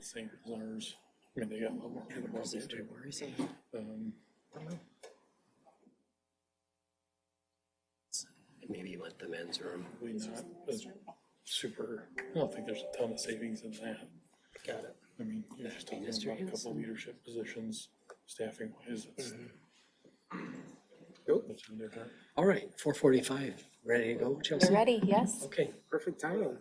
the same as ours. I mean, they got a lot more to Is it, or where is he? Maybe you went the men's room. Probably not as super, I don't think there's a ton of savings in that. Got it. I mean, you're just talking about a couple of leadership positions, staffing wise. What's in there? All right, 4:45. Ready to go, Chelsea? You're ready, yes. Okay, perfect timing.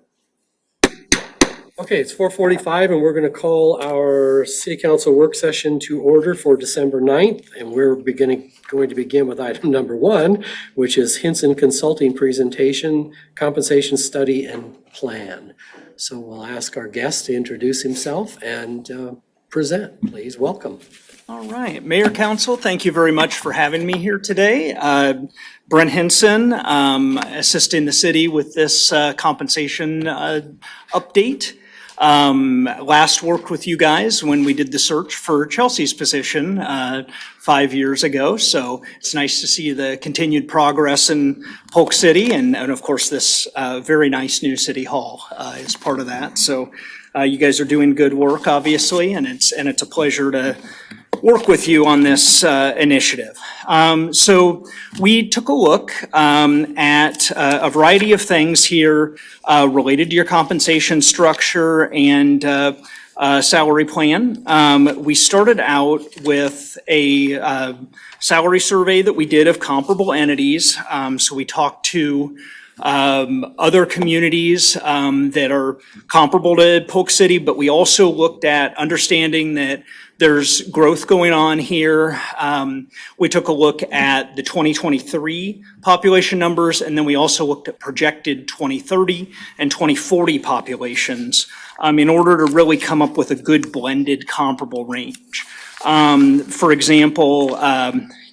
Okay, it's 4:45 and we're going to call our city council work session to order for December 9th. And we're going to begin with item number 1, which is Hinson Consulting Presentation, Compensation Study and Plan. So we'll ask our guest to introduce himself and present, please. Welcome. All right, Mayor Council, thank you very much for having me here today. Brent Hinson, assisting the city with this compensation update. Last worked with you guys when we did the search for Chelsea's position 5 years ago. So it's nice to see the continued progress in Polk City and of course this very nice new city hall is part of that. So you guys are doing good work, obviously, and it's a pleasure to work with you on this initiative. So we took a look at a variety of things here related to your compensation structure and salary plan. We started out with a salary survey that we did of comparable entities. So we talked to other communities that are comparable to Polk City, but we also looked at understanding that there's growth going on here. We took a look at the 2023 population numbers, and then we also looked at projected 2030 and 2040 populations in order to really come up with a good blended comparable range. For example,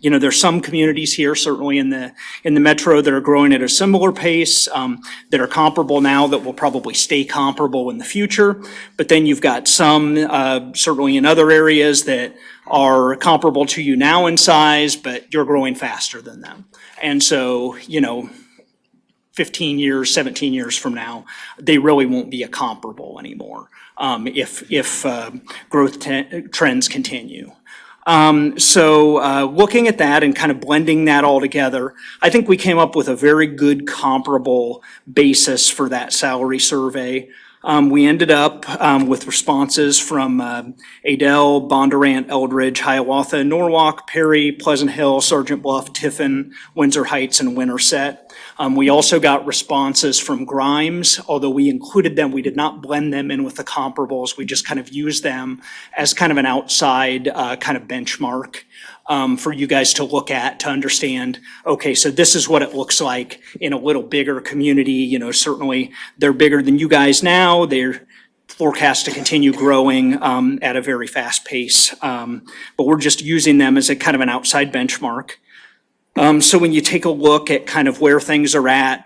there's some communities here, certainly in the metro, that are growing at a similar pace, that are comparable now, that will probably stay comparable in the future. But then you've got some, certainly in other areas, that are comparable to you now in size, but you're growing faster than them. And so, 15 years, 17 years from now, they really won't be a comparable anymore if growth trends continue. So looking at that and kind of blending that all together, I think we came up with a very good comparable basis for that salary survey. We ended up with responses from Adel, Bondurant, Eldridge, Hiawatha, Norwalk, Perry, Pleasant Hill, Sergeant Bluff, Tiffin, Windsor Heights, and Winterset. We also got responses from Grimes, although we included them, we did not blend them in with the comparables. We just kind of used them as kind of an outside kind of benchmark for you guys to look at to understand, okay, so this is what it looks like in a little bigger community. Certainly they're bigger than you guys now. They're forecast to continue growing at a very fast pace. But we're just using them as a kind of an outside benchmark. So when you take a look at kind of where things are at,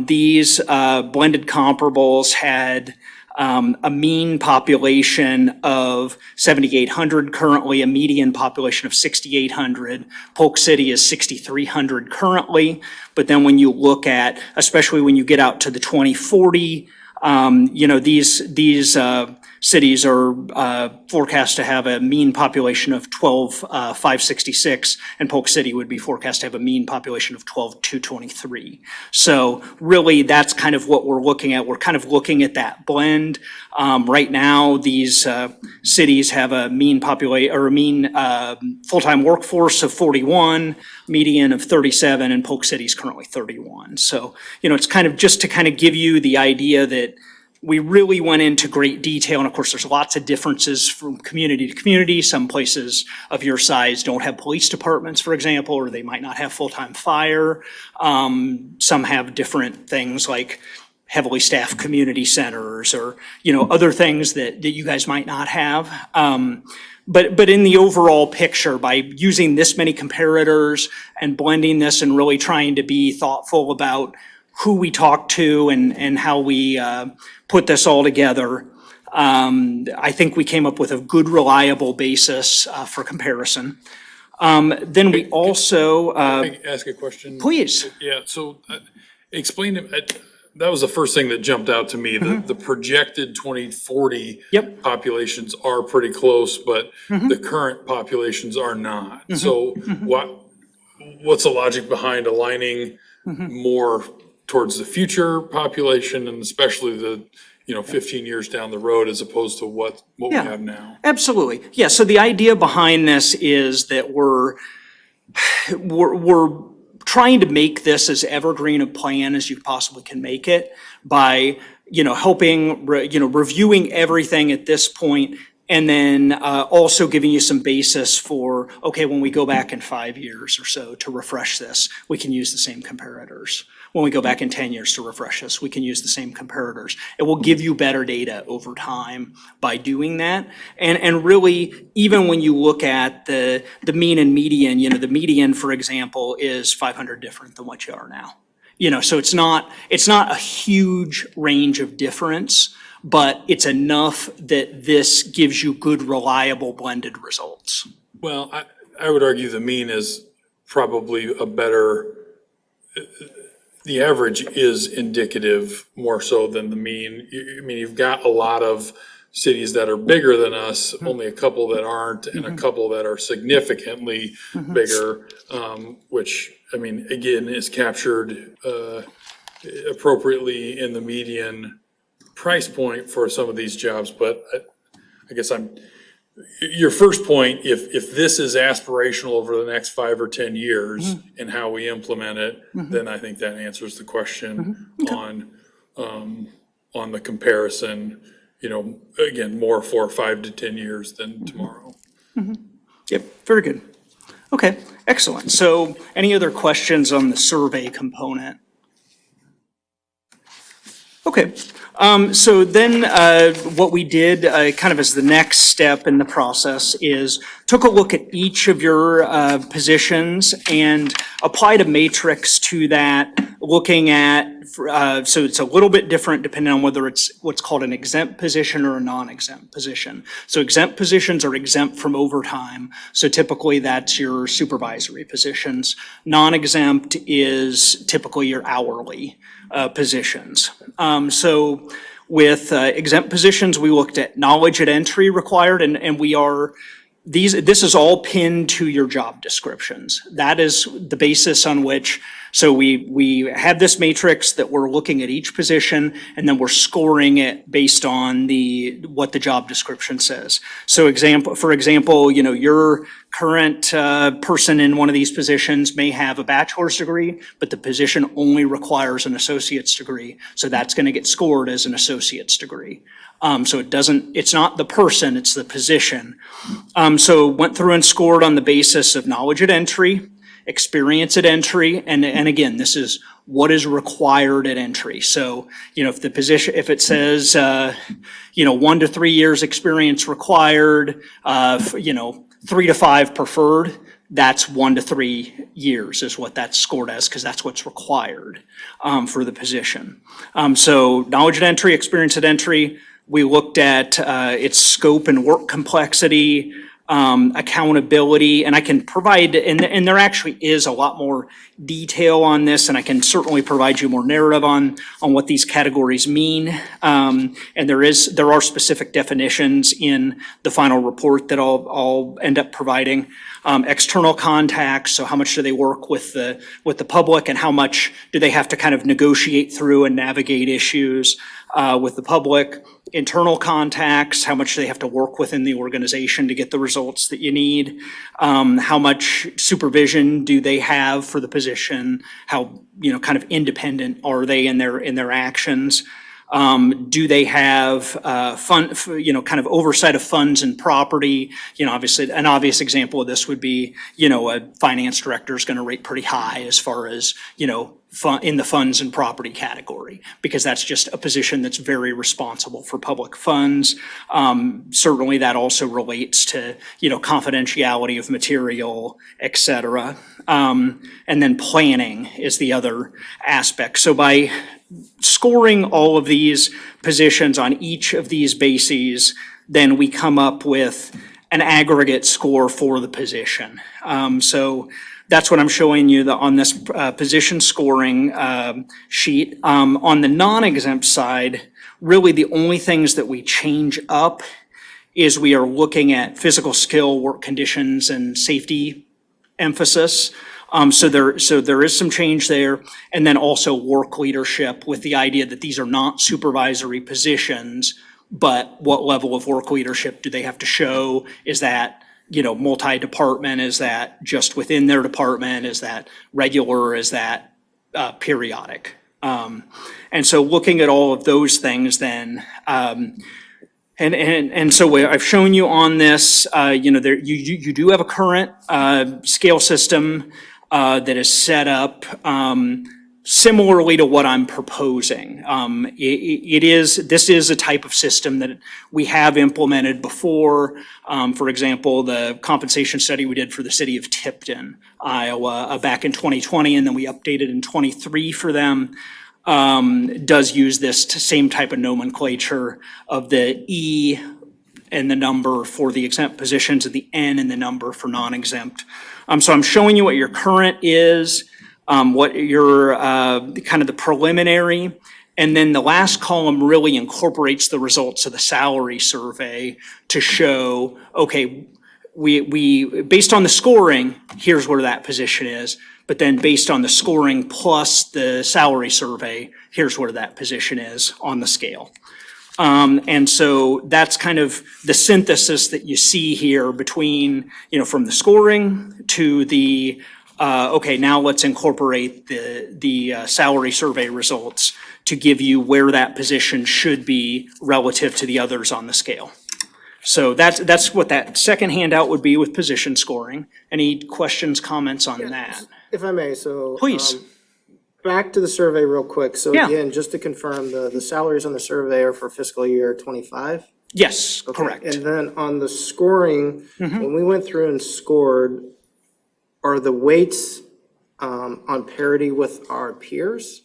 these blended comparables had a mean population of 7,800 currently, a median population of 6,800. Polk City is 6,300 currently. But then when you look at, especially when you get out to the 2040, these cities are forecast to have a mean population of 12,566, and Polk City would be forecast to have a mean population of 12,223. So really, that's kind of what we're looking at. We're kind of looking at that blend. Right now, these cities have a mean full-time workforce of 41, median of 37, and Polk City is currently 31. So, it's kind of just to kind of give you the idea that we really went into great detail, and of course, there's lots of differences from community to community. Some places of your size don't have police departments, for example, or they might not have full-time fire. Some have different things like heavily staffed community centers or, other things that you guys might not have. But in the overall picture, by using this many comparators and blending this and really trying to be thoughtful about who we talk to and how we put this all together, I think we came up with a good, reliable basis for comparison. Then we also Can I ask a question? please. Yeah, so explain to that was the first thing that jumped out to me. The projected 2040 Yep. populations are pretty close, but the current populations are not. So what's the logic behind aligning more towards the future population, and especially the 15 years down the road, as opposed to what we Yeah. have now? Absolutely. Yeah, so the idea behind this is that we're trying to make this as evergreen a plan as you possibly can make it by, helping, reviewing everything at this point, and then also giving you some basis for, okay, when we go back in 5 years or so to refresh this, we can use the same comparators. When we go back in 10 years to refresh this, we can use the same comparators. It will give you better data over time by doing that. And really, even when you look at the mean and median, the median, for example, is 500 different than what you are now. So it's not a huge range of difference, but it's enough that this gives you good, reliable blended results. Well, I would argue the mean is probably a better, the average is indicative more so than the mean. I mean, you've got a lot of cities that are bigger than us, only a couple that aren't, and a couple that are significantly bigger, which, I mean, again, is captured appropriately in the median price point for some of these jobs. But I guess your first point, if this is aspirational over the next 5 or 10 years and how we implement it, then I think that answers the question on the comparison, again, more for 5 to 10 years than tomorrow. Yep, very good. Okay, excellent. So any other questions on the survey component? Okay, so then what we did kind of as the next step in the process is took a look at each of your positions and applied a matrix to that, looking at, so it's a little bit different depending on whether it's what's called an exempt position or a non-exempt position. So exempt positions are exempt from overtime. So typically that's your supervisory positions. Non-exempt is typically your hourly positions. So with exempt positions, we looked at knowledge at entry required, and this is all pinned to your job descriptions. That is the basis on which, so we have this matrix that we're looking at each position, and then we're scoring it based on what the job description says. So for example, your current person in one of these positions may have a bachelor's degree, but the position only requires an associate's degree. So that's going to get scored as an associate's degree. So it's not the person, it's the position. So went through and scored on the basis of knowledge at entry, experience at entry, and again, this is what is required at entry. So, if it says, 1 to 3 years experience required, 3 to 5 preferred, that's 1 to 3 years is what that's scored as, because that's what's required for the position. So knowledge at entry, experience at entry, we looked at its scope and work complexity, accountability, and I can provide, and there actually is a lot more detail on this, and I can certainly provide you more narrative on what these categories mean. And there are specific definitions in the final report that I'll end up providing. External contacts, so how much do they work with the public, and how much do they have to kind of negotiate through and navigate issues with the public. Internal contacts, how much do they have to work within the organization to get the results that you need. How much supervision do they have for the position? How, kind of independent are they in their actions? Do they have kind of oversight of funds and property? Obviously, an obvious example of this would be, a finance director is going to rate pretty high as far as, in the funds and property category, because that's just a position that's very responsible for public funds. Certainly that also relates to, confidentiality of material, et cetera. And then planning is the other aspect. So by scoring all of these positions on each of these bases, then we come up with an aggregate score for the position. So That's what I'm showing you on this position scoring sheet. On the non-exempt side, really the only things that we change up is we are looking at physical skill, work conditions, and safety emphasis. So there is some change there. And then also work leadership with the idea that these are not supervisory positions, but what level of work leadership do they have to show? Is that, multi-department? Is that just within their department? Is that regular? Is that periodic? And so looking at all of those things then, and so I've shown you on this, you do have a current scale system that is set up similarly to what I'm proposing. This is a type of system that we have implemented before. For example, the compensation study we did for the city of Tipton, Iowa, back in 2020, and then we updated in 23 for them. Does use this same type of nomenclature of the E and the number for the exempt positions and the N and the number for non-exempt. So I'm showing you what your current is, what your kind of the preliminary, and then the last column really incorporates the results of the salary survey to show, okay, we based on the scoring, here's where that position is. But then based on the scoring plus the salary survey, here's where that position is on the scale. And so that's kind of the synthesis that you see here between, from the scoring to the, okay, now let's incorporate the salary survey results to give you where that position should be relative to the others on the scale. So that's what that second handout would be with position scoring. Any questions, comments on that? If I may, so. Please. Back to the survey real quick. So Yeah. again, just to confirm, the salaries on the survey are for fiscal year 25? Yes, Okay. correct. And then on the scoring, when we went through and scored, are the weights on parity with our peers?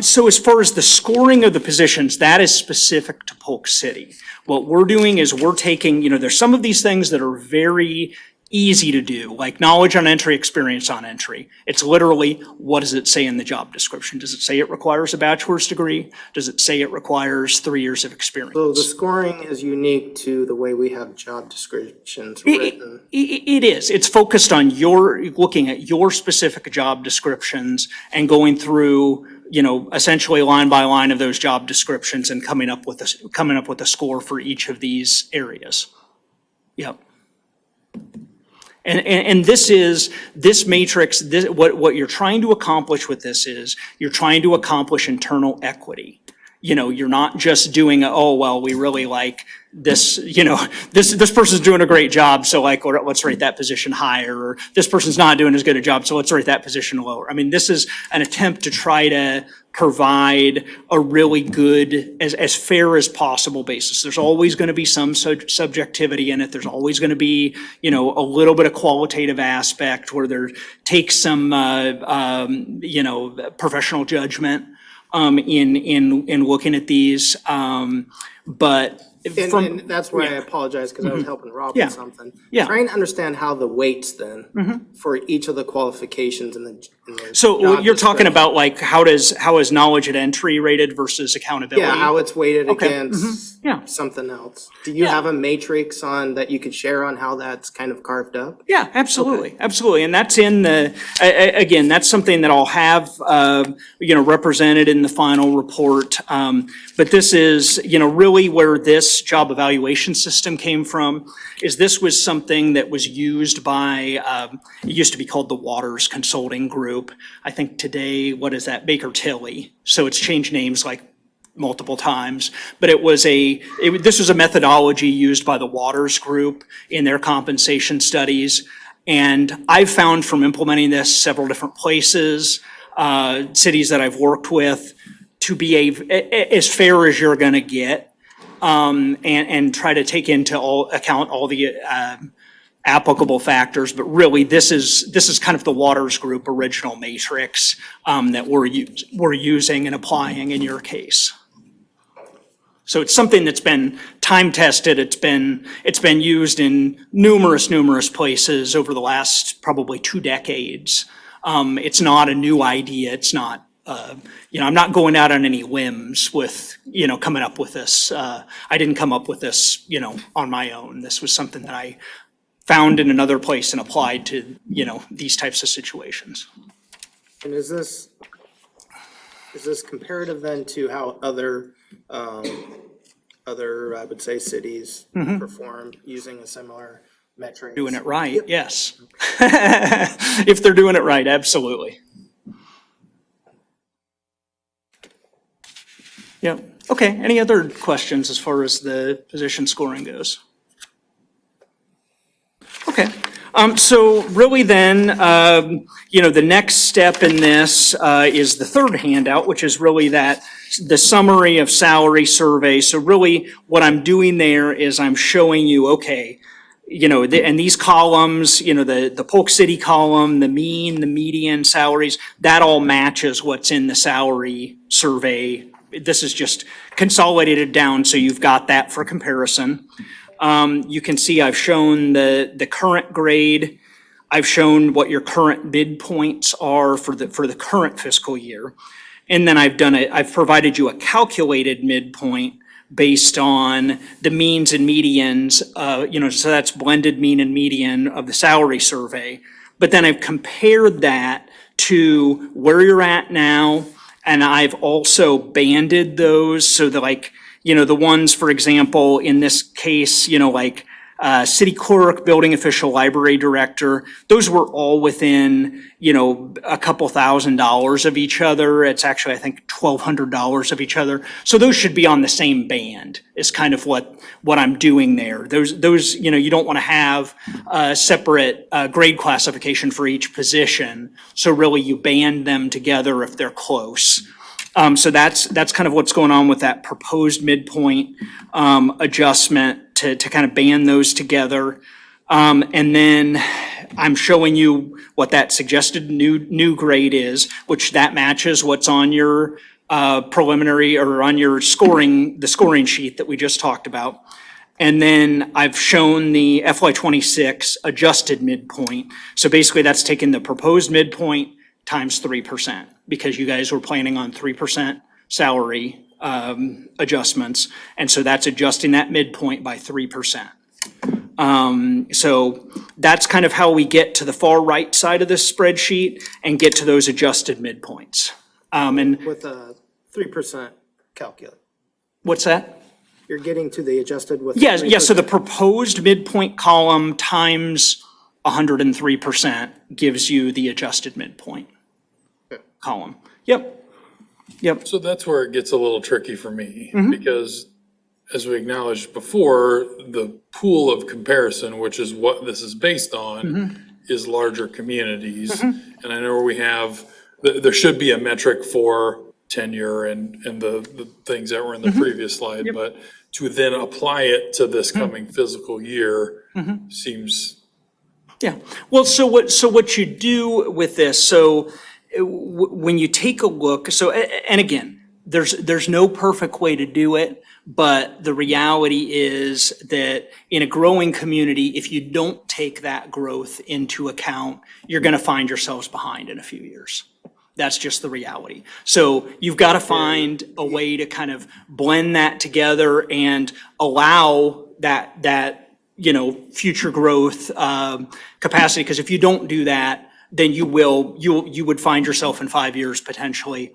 So as far as the scoring of the positions, that is specific to Polk City. What we're doing is we're taking, there's some of these things that are very easy to do, like knowledge on entry, experience on entry. It's literally, what does it say in the job description? Does it say it requires a bachelor's degree? Does it say it requires 3 years of experience? So the scoring is unique to the way we have job descriptions written. It is. It's focused on looking at your specific job descriptions and going through, essentially line by line of those job descriptions and coming up with a score for each of these areas. Yep. And this matrix, what you're trying to accomplish with this is you're trying to accomplish internal equity. You're not just doing, oh, well, we really like this, this person's doing a great job, so let's rate that position higher, or this person's not doing as good a job, so let's rate that position lower. I mean, this is an attempt to try to provide a really good, as fair as possible basis. There's always going to be some subjectivity in it. There's always going to be, a little bit of qualitative aspect where there takes some, professional judgment in looking at these. But And that's why I apologize, because I was helping Rob Yeah. with something. Yeah. Trying to understand how the weights then, for each of the qualifications in the so job you're talking description. about like how is knowledge at entry rated versus accountability? Yeah, how it's weighted Okay. against Yeah. something else. Do you Yeah. have a matrix on that you could share on how that's kind of carved up? Yeah, absolutely, absolutely. And that's in the, again, that's something that I'll have, represented in the final report. But this is, really where this job evaluation system came from, is this was something that was used by, it used to be called the Waters Consulting Group. I think today, what is that, Baker Tilly. So it's changed names like multiple times, but this was a methodology used by the Waters Group in their compensation studies. And I've found from implementing this several different places, cities that I've worked with, to be as fair as you're gonna get, and try to take into account all the applicable factors. But really, this is kind of the Waters Group original matrix that we're using and applying in your case. So it's something that's been time tested. It's been used in numerous places over the last probably 2 decades. It's not a new idea. It's not, I'm not going out on any limbs with, coming up with this. I didn't come up with this, on my own. This was something that I found in another place and applied to, these types of situations. And is this comparative then to how other, I would say, cities perform using a similar metric? Doing it right, yes. If they're doing it right, absolutely. Yeah, okay, any other questions as far as the position scoring goes? Okay, so really then, the next step in this is the third handout, which is really the summary of salary survey. So really what I'm doing there is I'm showing you, okay, and these columns, the Polk City column, the mean, the median salaries, that all matches what's in the salary survey. This is just consolidated down, so you've got that for comparison. You can see I've shown the current grade. I've shown what your current midpoints are for the current fiscal year. And then I've provided you a calculated midpoint based on the means and medians, so that's blended mean and median of the salary survey. But then I've compared that to where you're at now, and I've also banded those so that the ones, for example, in this case, city clerk, building official, library director, those were all within, a couple $1,000s of each other. It's actually, I think, $1,200 of each other. So those should be on the same band is kind of what I'm doing there. Those, you don't want to have a separate grade classification for each position. So really you band them together if they're close. So that's kind of what's going on with that proposed midpoint adjustment to kind of band those together. And then I'm showing you what that suggested new grade is, which that matches what's on your preliminary or on your the scoring sheet that we just talked about. And then I've shown the FY26 adjusted midpoint. So basically that's taking the proposed midpoint times 3%, because you guys were planning on 3% salary adjustments. And so that's adjusting that midpoint by 3%. So that's kind of how we get to the far right side of this spreadsheet and get to those adjusted midpoints. And With a 3% calculate. what's that? You're getting to the adjusted with. Yeah, so the proposed midpoint column times 103% gives you the adjusted midpoint column. Yep. So that's where it gets a little tricky for me, because as we acknowledged before, the pool of comparison, which is what this is based on, is larger communities. And I know there should be a metric for tenure and the things that were in the previous slide, but to then apply it to this coming fiscal year seems. Yeah, well, so what you do with this, so when you take a look, and again, there's no perfect way to do it, but the reality is that in a growing community, if you don't take that growth into account, you're gonna find yourselves behind in a few years. That's just the reality. So you've got to find a way to kind of blend that together and allow that future growth capacity, because if you don't do that, then you would find yourself in 5 years potentially,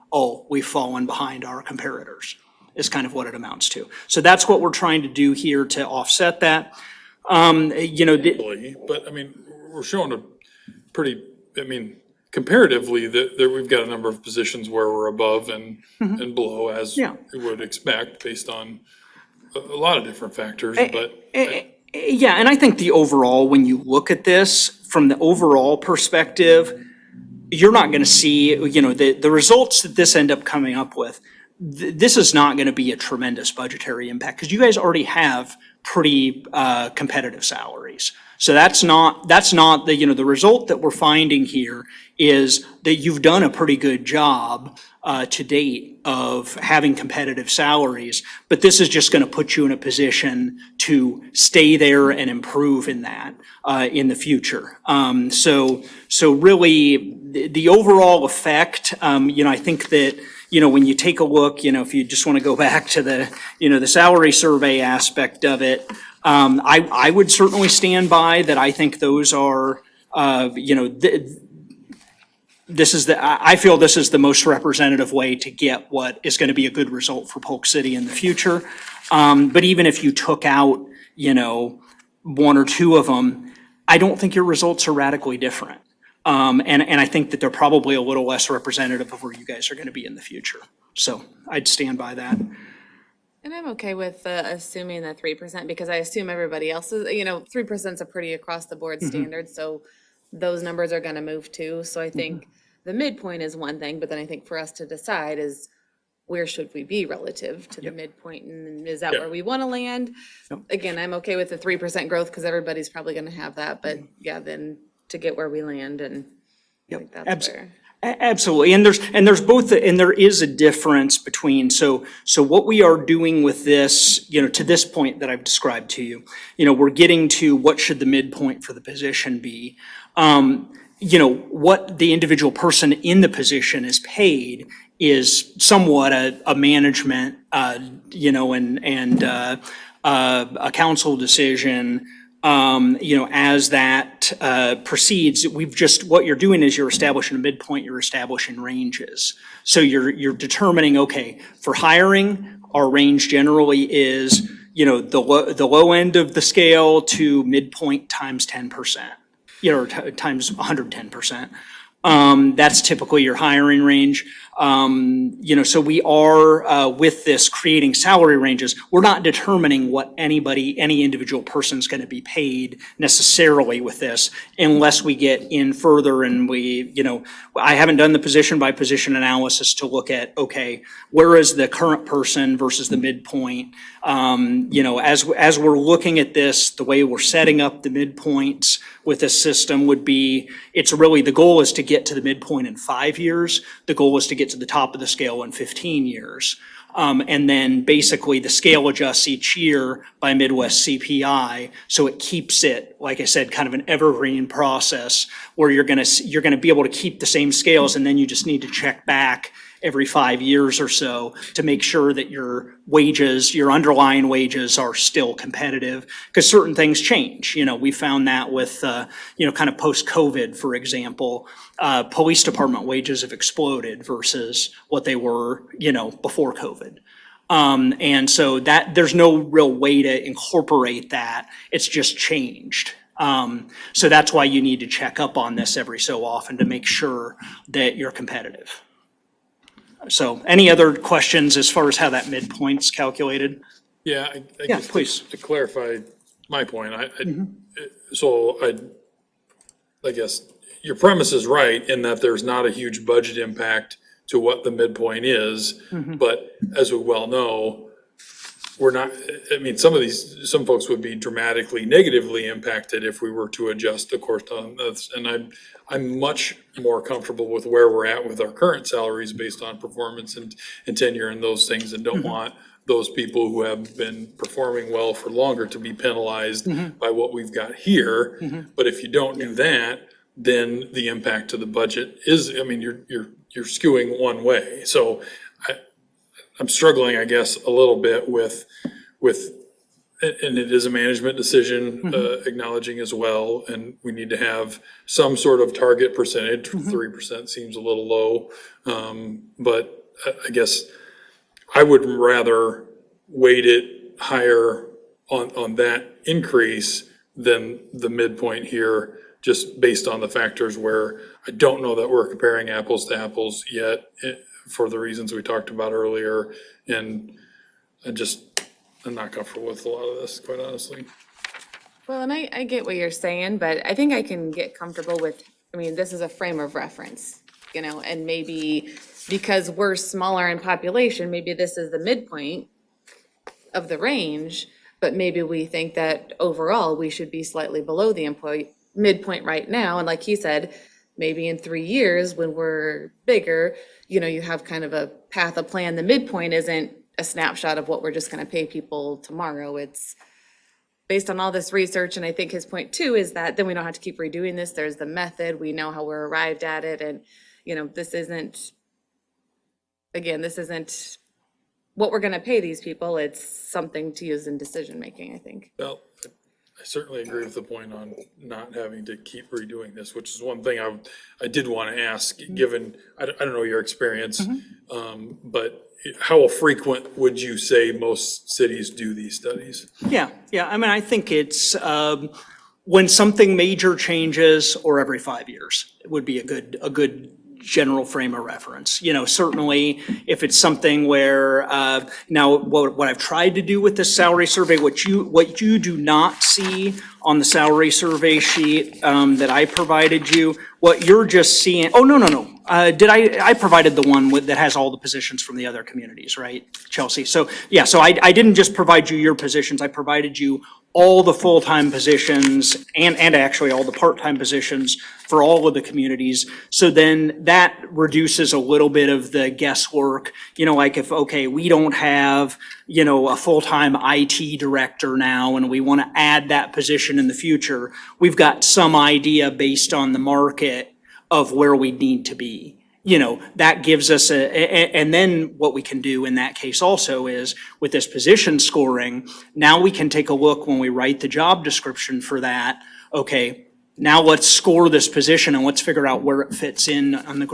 we've fallen behind our comparators, is kind of what it amounts to. So that's what we're trying to do here to offset that. But I mean, we're showing a pretty, comparatively, that we've got a number of positions where we're above and below, as you would expect, based on a lot of different factors, but. Yeah, and I think the overall, when you look at this from the overall perspective, you're not going to see, the results that this end up coming up with this is not gonna be a tremendous budgetary impact, because you guys already have pretty competitive salaries. So that's not the, the result that we're finding here is that you've done a pretty good job to date of having competitive salaries, but this is just gonna put you in a position to stay there and improve in that in the future. So really, the overall effect, I think that, when you take a look, if you just want to go back to the, the salary survey aspect of it, I would certainly stand by that. I think those are, I feel this is the most representative way to get what is going to be a good result for Polk City in the future. But even if you took out, one or two of them, I don't think your results are radically different. And I think that they're probably a little less representative of where you guys are going to be in the future. So I'd stand by that. And I'm okay with assuming the 3% because I assume everybody else is, 3% is a pretty across the board standard. So those numbers are going to move too. So I think the midpoint is one thing, but then I think for us to decide is where should we be relative to the midpoint, and is that where we want to land? Again, I'm okay with the 3% growth because everybody's probably going to have that, but then to get where we land, and I think that's where. Absolutely, and there's both, and there is a difference between, so what we are doing with this, to this point that I've described to you, we're getting to what should the midpoint for the position be. What the individual person in the position is paid is somewhat a management, and a council decision. As that proceeds, what you're doing is you're establishing a midpoint, you're establishing ranges. So you're determining, okay, for hiring, our range generally is, the low end of the scale to midpoint times 10%, or times 110%. That's typically your hiring range. So we are, with this creating salary ranges, we're not determining what any individual person's gonna be paid necessarily with this unless we get in further and I haven't done the position by position analysis to look at, okay, where is the current person versus the midpoint? As we're looking at this, the way we're setting up the midpoints with this system would be, it's really, the goal is to get to the midpoint in 5 years. The goal is to get to the top of the scale in 15 years. And then basically the scale adjusts each year by Midwest CPI. So it keeps it, like I said, kind of an evergreen process where you're gonna be able to keep the same scales, and then you just need to check back every 5 years or so to make sure that your wages, your underlying wages are still competitive, because certain things change. We found that with, kind of post-COVID, for example, police department wages have exploded versus what they were, before COVID. And so that there's no real way to incorporate that. It's just changed. So that's why you need to check up on this every so often to make sure that you're competitive. So any other questions as far as how that midpoint's calculated? Yeah, I guess please. to clarify my point, I guess your premise is right in that there's not a huge budget impact to what the midpoint is, but as we well know, we're not, some folks would be dramatically negatively impacted if we were to adjust the course on this. And I'm much more comfortable with where we're at with our current salaries based on performance and tenure and those things, and don't want those people who have been performing well for longer to be penalized by what we've got here. But if you don't do that, then the impact to the budget is, you're skewing one way. So I'm struggling, I guess, a little bit with, and it is a management decision, acknowledging as well, and we need to have some sort of target percentage. 3% seems a little low, but I guess I would rather weight it higher on that increase than the midpoint here, just based on the factors where I don't know that we're comparing apples to apples yet, for the reasons we talked about earlier, and I'm not comfortable with a lot of this, quite honestly. Well, and I get what you're saying, but I think I can get comfortable with, this is a frame of reference. you know, and maybe because we're smaller in population, maybe this is the midpoint of the range, but maybe we think that overall we should be slightly below the employee midpoint right now. And like he said, maybe in 3 years when we're bigger, you know, you have kind of a path, a plan. The midpoint isn't a snapshot of what we're just gonna pay people tomorrow. It's based on all this research, and I think his point too is that then we don't have to keep redoing this. There's the method, we know how we're arrived at it, and, you know, this isn't what we're gonna pay these people. It's something to use in decision-making, I think. Well, I certainly agree with the point on not having to keep redoing this, which is one thing I did want to ask, given, I don't know your experience, but how frequent would you say most cities do these studies? Yeah, I mean, I think it's, when something major changes, or every 5 years, it would be a good general frame of reference. You know, certainly if it's something where, now what I've tried to do with this salary survey, what you do not see on the salary survey sheet, that I provided you, what you're just seeing, oh, no. I provided the one that has all the positions from the other communities, right, Chelsea? So, yeah, so I didn't just provide you your positions, I provided you all the full-time positions and actually all the part-time positions for all of the communities. So then that reduces a little bit of the guesswork, you know, like if, okay, we don't have, you know, a full-time IT director now and we want to add that position in the future, we've got some idea based on the market of where we need to be. You know, that gives us and then what we can do in that case also is with this position scoring, now we can take a look when we write the job description for that. Okay, now let's score this position and let's figure out where it fits in on the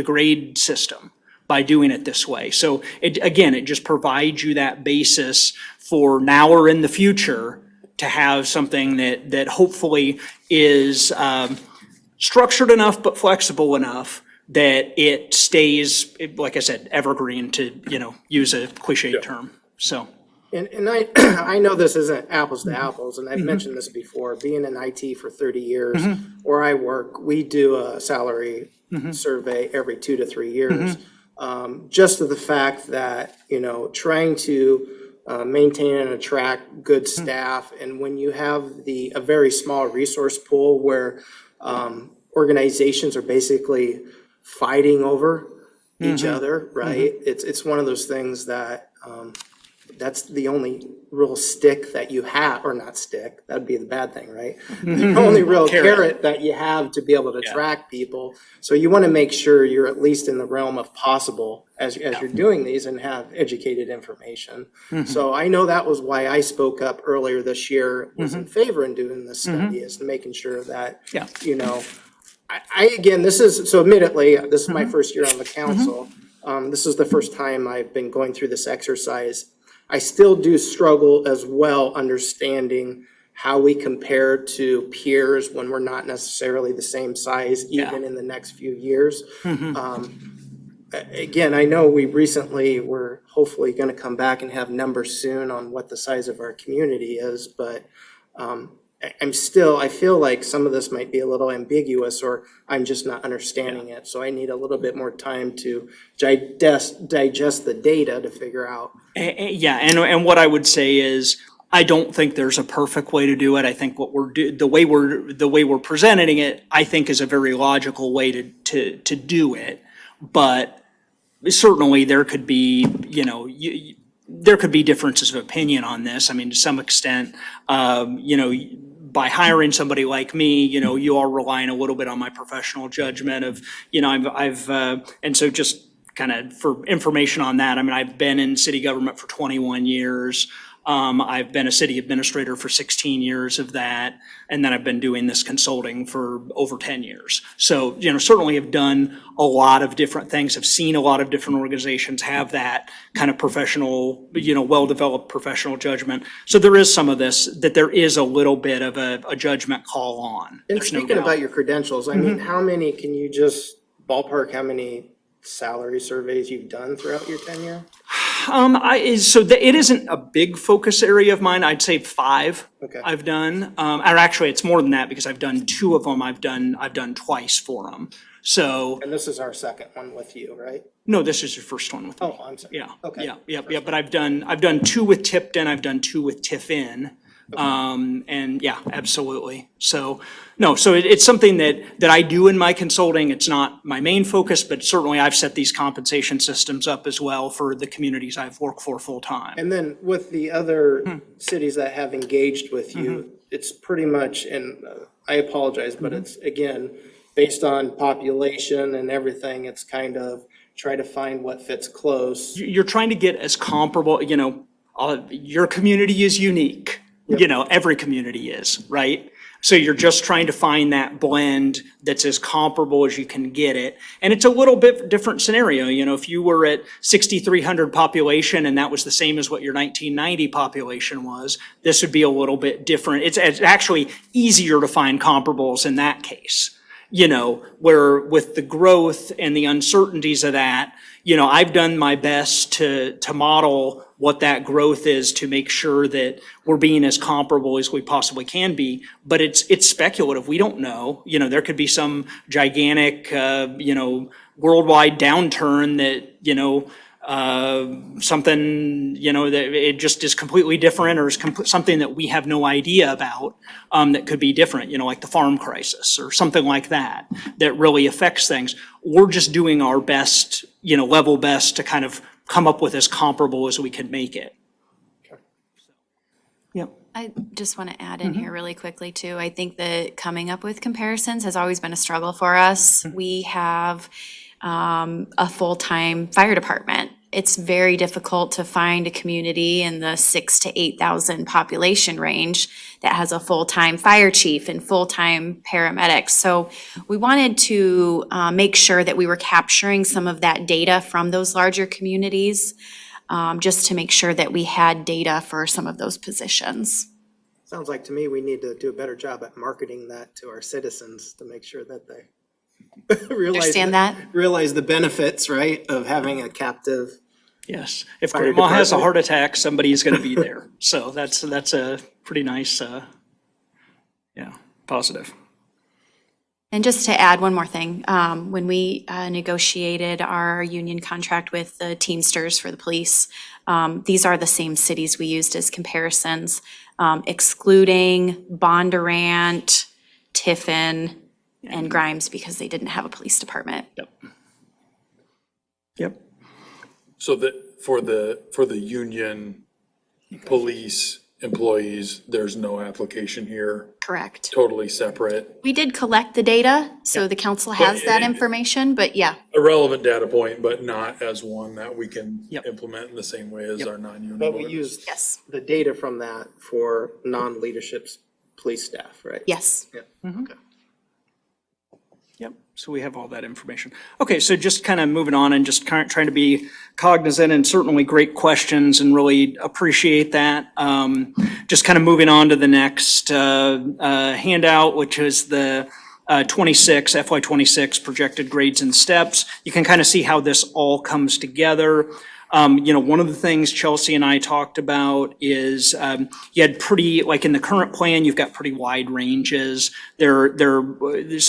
grade system by doing it this way. So it just provides you that basis for now or in the future to have something that hopefully is structured enough but flexible enough that it stays, like I said, evergreen, to, you know, use a cliche term, so. And I know this isn't apples to apples, and I've mentioned this before, being in IT for 30 years, where I work, we do a salary survey every 2 to 3 years. Just to the fact that, you know, trying to maintain and attract good staff, and when you have a very small resource pool where organizations are basically fighting over each other, right? It's one of those things that that's the only real stick that you have, or not stick, that'd be the bad thing, right? The only real carrot that you have to be able to attract people. So you want to make sure you're at least in the realm of possible as you're doing these and have educated information. So I know that was why I spoke up earlier this year, was in favor in doing this study, is making sure that, you know, again, so admittedly, this is my first year on the council. This is the first time I've been going through this exercise. I still do struggle as well understanding how we compare to peers when we're not necessarily the same size, even in the next few years. Again, I know we're hopefully going to come back and have numbers soon on what the size of our community is, but I feel like some of this might be a little ambiguous, or I'm just not understanding it. So I need a little bit more time to digest the data to figure out. Yeah, and what I would say is, I don't think there's a perfect way to do it. I think the way we're presenting it, I think, is a very logical way to do it. But certainly there could be, you know, there could be differences of opinion on this. I mean, to some extent, you know, by hiring somebody like me, you know, you are relying a little bit on my professional judgment of, you know, and so just kind of for information on that, I mean, I've been in city government for 21 years. I've been a city administrator for 16 years of that, and then I've been doing this consulting for over 10 years. So, you know, certainly have done a lot of different things, have seen a lot of different organizations have that kind of professional, you know, well-developed professional judgment. So there is some of this, that there is a little bit of a judgment call on. And speaking about your credentials, I mean, can you just ballpark how many salary surveys you've done throughout your tenure? It isn't a big focus area of mine. I'd say 5 Okay. I've done. Or actually, it's more than that because I've done 2 of them. I've done twice for them. So, And this is our second one with you, right? no, this is your first one with me. Oh, I'm sorry. Yeah, Okay. yeah, but I've done 2 with Tipton, I've done 2 with Tiffin. And yeah, absolutely. So, no, so it's something that I do in my consulting. It's not my main focus, but certainly I've set these compensation systems up as well for the communities I've worked for full-time. And then with the other cities that have engaged with you, it's pretty much, and I apologize, but it's, again, based on population and everything, it's kind of try to find what fits close. You're trying to get as comparable, your community is unique. Every community is, right? So you're just trying to find that blend that's as comparable as you can get it. And it's a little bit different scenario. If you were at 6,300 population and that was the same as what your 1990 population was, this would be a little bit different. It's actually easier to find comparables in that case. Where with the growth and the uncertainties of that, I've done my best to model what that growth is to make sure that we're being as comparable as we possibly can be. But it's speculative. We don't know. There could be some gigantic, worldwide downturn that, something, that it just is completely different or is something that we have no idea about, that could be different, like the farm crisis or something like that, that really affects things. We're just doing our best, level best to kind of come up with as comparable as we can make it. Yep. I just want to add in here really quickly too. I think that coming up with comparisons has always been a struggle for us. We have a full-time fire department. It's very difficult to find a community in the 6,000 to 8,000 population range that has a full-time fire chief and full-time paramedics. So we wanted to make sure that we were capturing some of that data from those larger communities, just to make sure that we had data for some of those positions. Sounds like to me, we need to do a better job at marketing that to our citizens to make sure that they realize the benefits, right, of having a captive. Yes. If Fire grandma has a department. heart attack, somebody's going to be there. So that's a pretty nice, positive. And just to add one more thing, when we negotiated our union contract with the Teamsters for the police, these are the same cities we used as comparisons, excluding Bondurant, Tiffin, and Grimes because they didn't have a police department. Yep. So that for the union police employees, there's no application here, Correct. totally separate. We did collect the data, so the council has that information, but yeah. A relevant data point, but not as one that we can Yep. implement in the same way as our non-union. But we board. use Yes. the data from that for non-leadership police staff, right? Yes. Yeah. Okay. Yep, so we have all that information. Okay, so just kind of moving on and just kind of trying to be cognizant and certainly great questions and really appreciate that. Just kind of moving on to the next handout, which is the FY 26 projected grades and steps. You can kind of see how this all comes together. One of the things Chelsea and I talked about is you had pretty, like in the current plan, you've got pretty wide ranges. So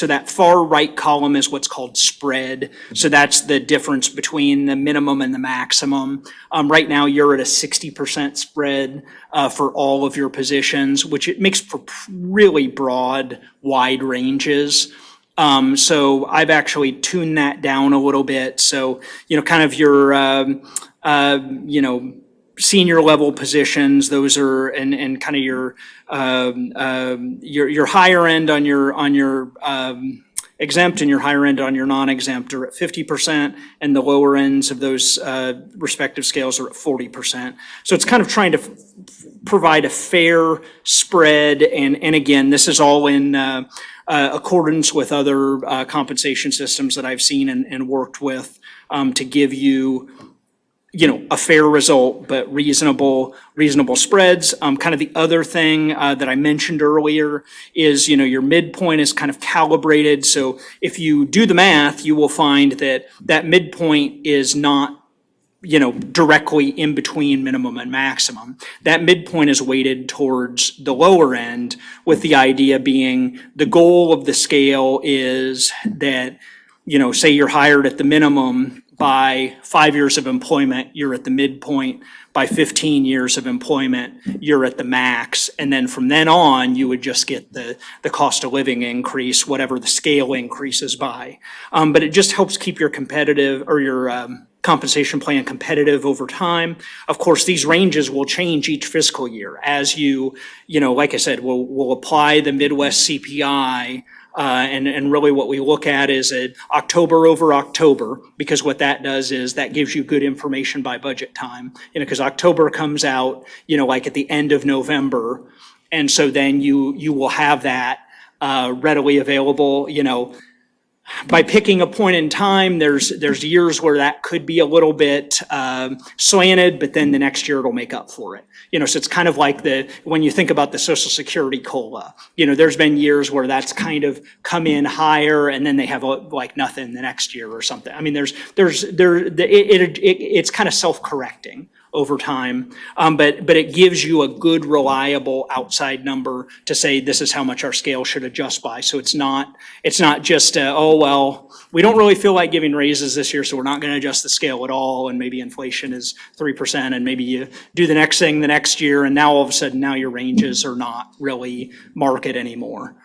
that far right column is what's called spread. So that's the difference between the minimum and the maximum. Right now, you're at a 60% spread for all of your positions, which it makes for really broad, wide ranges. So I've actually tuned that down a little bit. So, kind of your, senior level positions, those are, and kind of your higher end on your, exempt and your higher end on your non-exempt are at 50%, and the lower ends of those, respective scales are at 40%. So it's kind of trying to provide a fair spread, and again, this is all in, accordance with other compensation systems that I've seen and worked with, to give you, a fair result, but reasonable spreads. Kind of the other thing that I mentioned earlier is, your midpoint is kind of calibrated. So if you do the math, you will find that midpoint is not directly in between minimum and maximum. That midpoint is weighted towards the lower end, with the idea being the goal of the scale is that, say you're hired at the minimum, by 5 years of employment, you're at the midpoint. By 15 years of employment, you're at the max. And then from then on, you would just get the cost of living increase, whatever the scale increases by. But it just helps keep your competitive or your compensation plan competitive over time. Of course, these ranges will change each fiscal year as like I said, we'll apply the Midwest CPI. And really what we look at is October over October, because what that does is that gives you good information by budget time. Because October comes out, like at the end of November. And so then you will have that readily available, by picking a point in time. There's years where that could be a little bit slanted, but then the next year it'll make up for it. So it's kind of like when you think about the Social Security COLA, there's been years where that's kind of come in higher and then they have like nothing the next year or something. I mean, it's kind of self-correcting over time, but it gives you a good, reliable outside number to say this is how much our scale should adjust by. So it's not just we don't really feel like giving raises this year, so we're not going to adjust the scale at all. And maybe inflation is 3%, and maybe you do the next thing the next year, and now all of a sudden now your ranges are not really market anymore.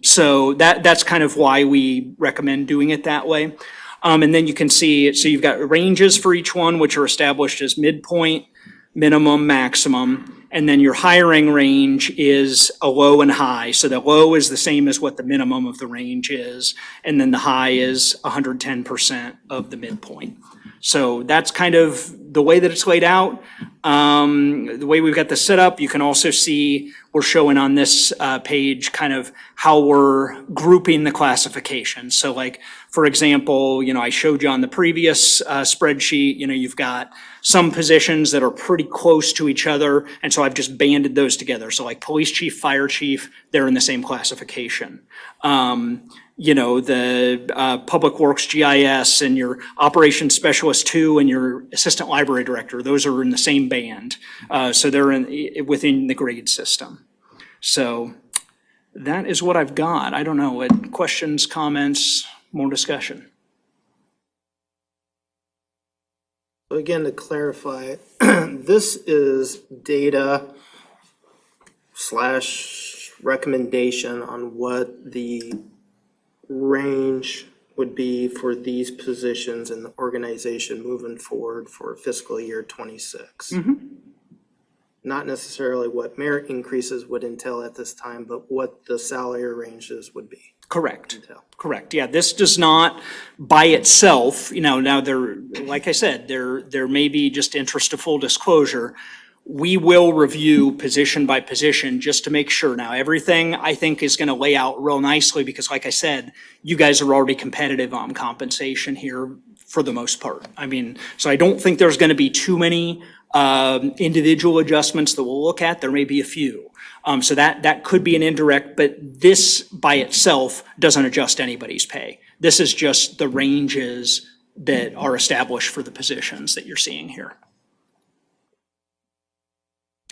So that's kind of why we recommend doing it that way. And then you can see, so you've got ranges for each one, which are established as midpoint, minimum, maximum. And then your hiring range is a low and high. So the low is the same as what the minimum of the range is. And then the high is 110% of the midpoint. So that's kind of the way that it's laid out. The way we've got this set up, you can also see we're showing on this page kind of how we're grouping the classifications. So like, for example, I showed you on the previous spreadsheet, you've got some positions that are pretty close to each other. And so I've just banded those together. So like police chief, fire chief, they're in the same classification. The Public Works GIS and your Operations Specialist 2 and your Assistant Library Director, those are in the same band. So they're within the grade system. So that is what I've got. I don't know, what questions, comments, more discussion? So again, to clarify, this is data / recommendation on what the range would be for these positions in the organization moving forward for fiscal year 26. Not necessarily what merit increases would entail at this time, but what the salary ranges would be. Correct. Correct. Yeah, this does not by itself, now like I said, there may be, just interest of full disclosure, we will review position by position just to make sure. Now, everything I think is going to lay out real nicely because, like I said, you guys are already competitive on compensation here for the most part. I mean, so I don't think there's going to be too many individual adjustments that we'll look at. There may be a few. So that could be an indirect, but this by itself doesn't adjust anybody's pay. This is just the ranges that are established for the positions that you're seeing here.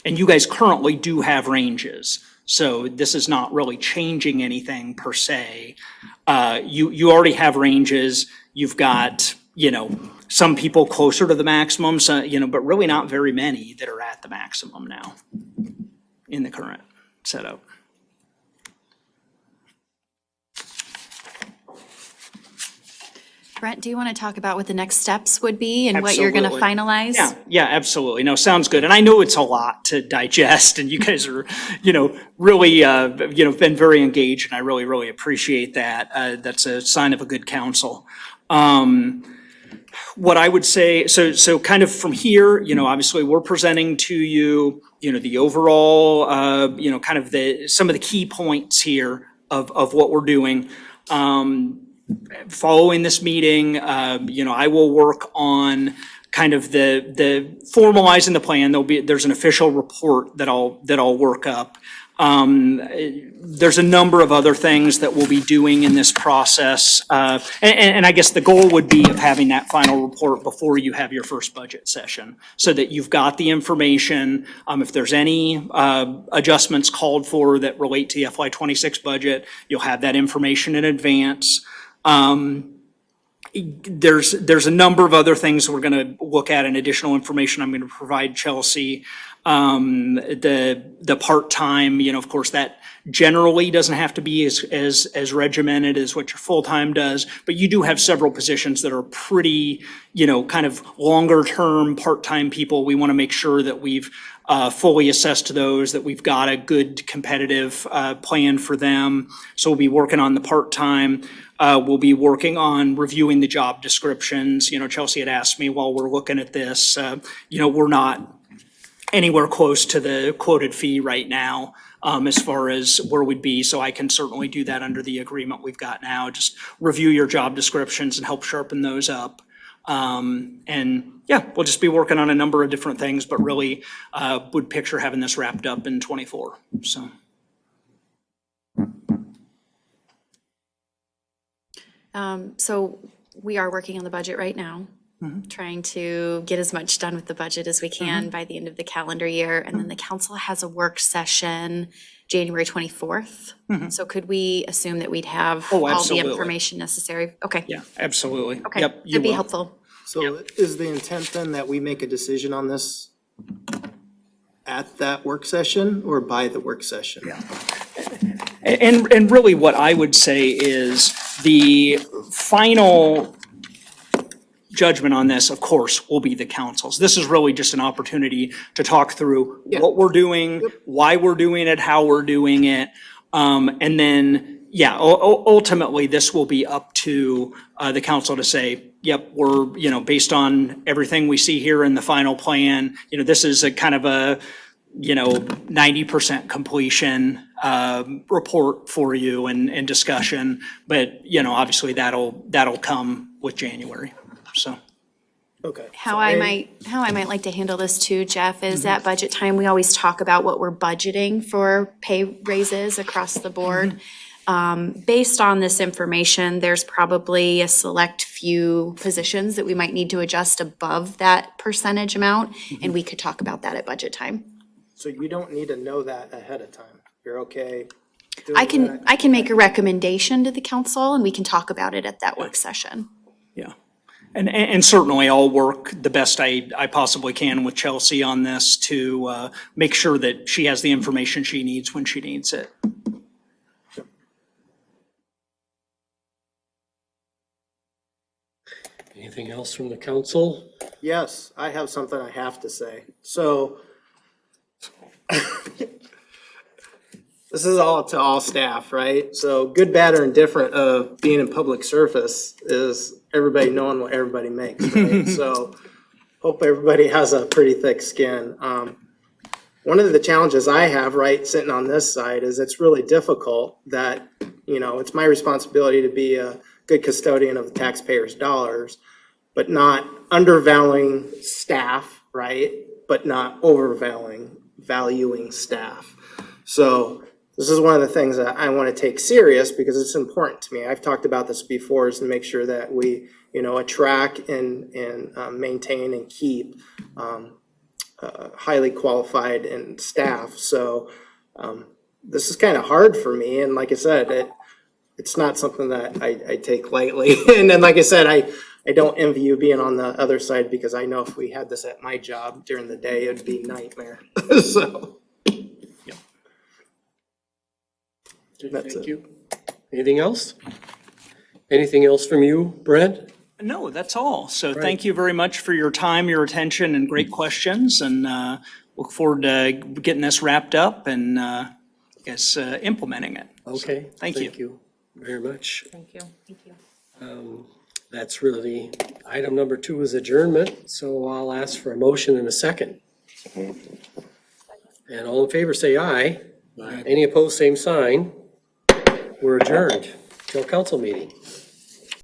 And you guys currently do have ranges, so this is not really changing anything per se. You already have ranges. You've got, some people closer to the maximum, so, but really not very many that are at the maximum now in the current setup. Brent, do you want to talk about what the next steps would be and what you're going to finalize? Yeah, absolutely. No, sounds good. And I know it's a lot to digest, and you guys are, really, been very engaged, and I really, really appreciate that. That's a sign of a good council. What I would say, so kind of from here, obviously we're presenting to you, the overall, kind of some of the key points here of what we're doing. Following this meeting, I will work on kind of the formalizing the plan. There's an official report that I'll work up. There's a number of other things that we'll be doing in this process. And I guess the goal would be of having that final report before you have your first budget session, so that you've got the information. If there's any adjustments called for that relate to the FY26 budget, you'll have that information in advance. There's a number of other things we're going to look at and additional information I'm going to provide Chelsea. The part-time, of course, that generally doesn't have to be as regimented as what your full-time does, but you do have several positions that are pretty, kind of longer-term part-time people. We want to make sure that we've fully assessed those, that we've got a good competitive plan for them. So we'll be working on the part-time. We'll be working on reviewing the job descriptions. Chelsea had asked me while we're looking at this, we're not anywhere close to the quoted fee right now, as far as where we'd be. So I can certainly do that under the agreement we've got now. Just review your job descriptions and help sharpen those up. And yeah, we'll just be working on a number of different things, but really would picture having this wrapped up in '24. So. So we are working on the budget right now, trying to get as much done with the budget as we can by the end of the calendar year. And then the council has a work session January 24th. So could we assume that we'd have all the absolutely. information necessary? Okay. Yeah, absolutely. Okay, Yep, you that'd be will. helpful. So is the intent then that we make a decision on this at that work session or by the work session? Yeah. And really what I would say is the final judgment on this, of course, will be the council's. This is really just an opportunity to talk through what we're doing, why we're doing it, how we're doing it. And then, ultimately, this will be up to the council to say, yep, we're, based on everything we see here in the final plan, this is a kind of a, 90% completion report for you and discussion. But, obviously that'll come with January, so. Okay. How I might like to handle this too, Jeff, is at budget time, we always talk about what we're budgeting for pay raises across the board. Based on this information, there's probably a select few positions that we might need to adjust above that percentage amount, and we could talk about that at budget time. So you don't need to know that ahead of time. You're okay doing I that? can make a recommendation to the council, and we can talk about it at that work session. Yeah, and certainly I'll work the best I possibly can with Chelsea on this to make sure that she has the information she needs when she needs it. Anything else from the council? Yes, I have something I have to say. So this is all to all staff, right? So good, bad, or indifferent of being in public service is everybody knowing what everybody makes, right? So hope everybody has a pretty thick skin. One of the challenges I have, right, sitting on this side is it's really difficult that, it's my responsibility to be a good custodian of the taxpayers' dollars, but not undervaluing staff, right? But not overvaluing staff. So this is one of the things that I want to take serious because it's important to me. I've talked about this before, is to make sure that we, attract and maintain and keep highly qualified and staff. So this is kind of hard for me. And like I said, it's not something that I take lightly. And then, like I said, I don't envy you being on the other side because I know if we had this at my job during the day, it'd be a nightmare. So. That's Thank it. you. Anything else? Anything else from you, Brent? No, that's all. So thank you very much for your time, your attention, and great questions. And look forward to getting this wrapped up and implementing it. Okay. Thank you. Thank you very much. Thank you. That's really, item number 2 is adjournment, so I'll ask for a motion in a second. And all in favor, say aye. Any opposed, same sign. We're adjourned till council meeting.